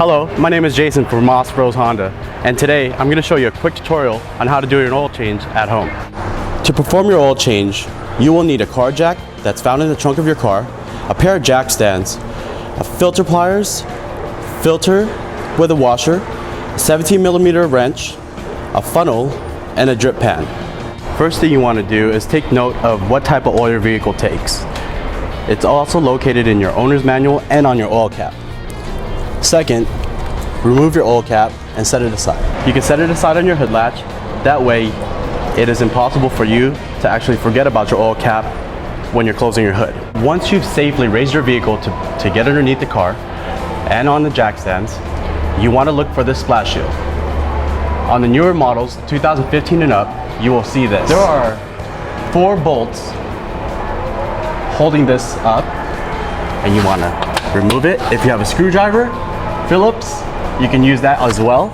Hello, my name is Jason from Moss Bros Honda, and today I'm going to show you a quick tutorial on how to do an oil change at home. To perform your oil change, you will need a car jack that's found in the trunk of your car, a pair of jack stands, a filter pliers, filter with a washer, a 17mm wrench, a funnel, and a drip pan. First thing you want to do is take note of what type of oil your vehicle takes. It's also located in your owner's manual and on your oil cap. Second, remove your oil cap and set it aside. You can set it aside on your hood latch. That way, it is impossible for you to actually forget about your oil cap when you're closing your hood. Once you've safely raised your vehicle to get underneath the car and on the jack stands, you want to look for this splash shield. On the newer models, 2015 and up, you will see this. There are 4 bolts holding this up, and you want to remove it. If you have a screwdriver, Phillips, you can use that as well.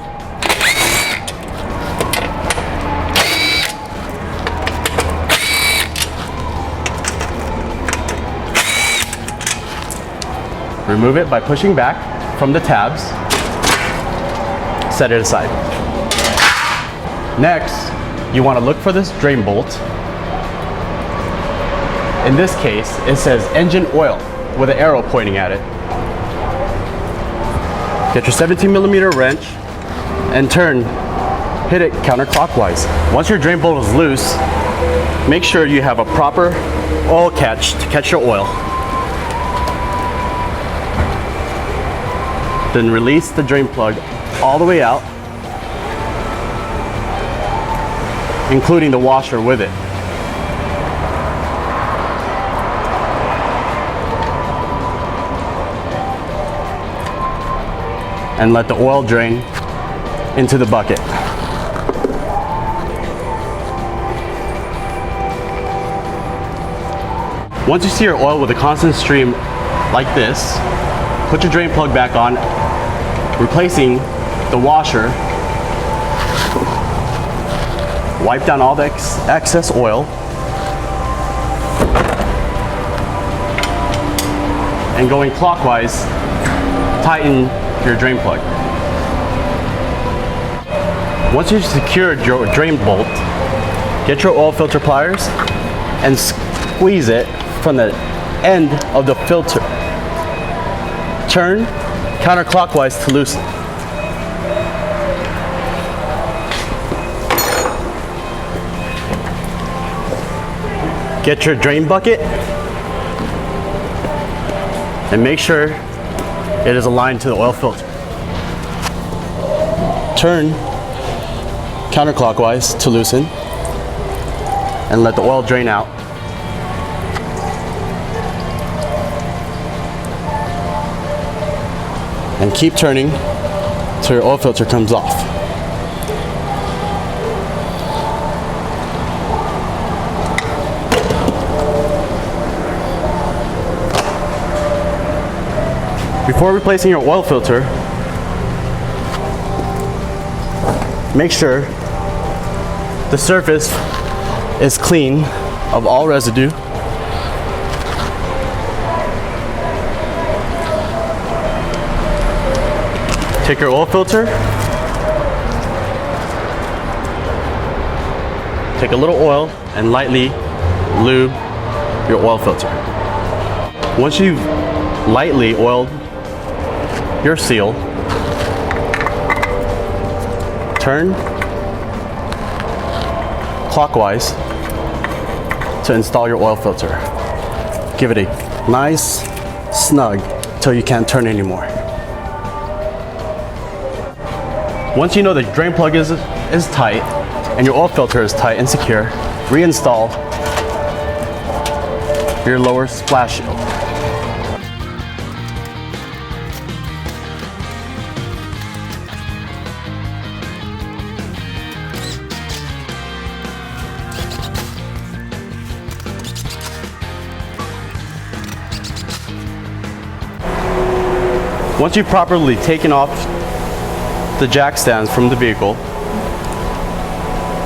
Remove it by pushing back from the tabs. Set it aside. Next, you want to look for this drain bolt. In this case, it says engine oil with an arrow pointing at it. Get your 17mm wrench and hit it counterclockwise. Once your drain bolt is loose, make sure you have a proper oil catch to catch your oil. Then release the drain plug all the way out, including the washer with it. And let the oil drain into the bucket. Once you see your oil with a constant stream like this, put your drain plug back on, replacing the washer. Wipe down all the excess oil and going clockwise, tighten your drain plug. Once you've secured your drain bolt, get your oil filter pliers and squeeze it from the end of the filter. Turn counterclockwise to loosen. Get your drain bucket and make sure it is aligned to the oil filter. Turn counterclockwise to loosen and let the oil drain out. And keep turning till your oil filter comes off. Before replacing your oil filter, make sure the surface is clean of all residue. Take your oil filter, take a little oil and lightly lube your oil filter. Once you've lightly oiled your seal, turn clockwise to install your oil filter. Give it a nice snug till you can't turn anymore. Once you know the drain plug is tight and your oil filter is tight and secure, reinstall your lower splash shield. Once you've properly taken off the jack stands from the vehicle,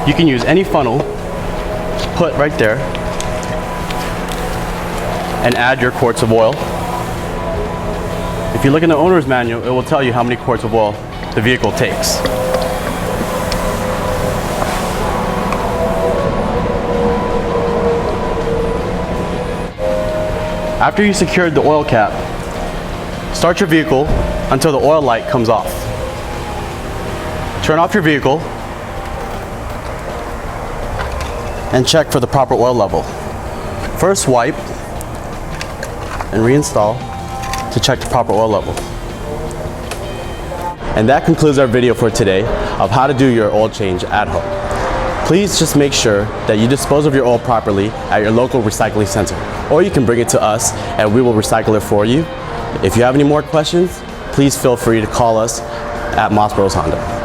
you can use any funnel, put right there, and add your quarts of oil. If you look in the owner's manual, it will tell you how many quarts of oil the vehicle takes. After you secured the oil cap, start your vehicle until the oil light comes off. Turn off your vehicle and check for the proper oil level. First wipe and reinstall to check the proper oil level. And that concludes our video for today of how to do your oil change at home. Please just make sure that you dispose of your oil properly at your local recycling center, or you can bring it to us and we will recycle it for you. If you have any more questions, please feel free to call us at Moss Bros Honda.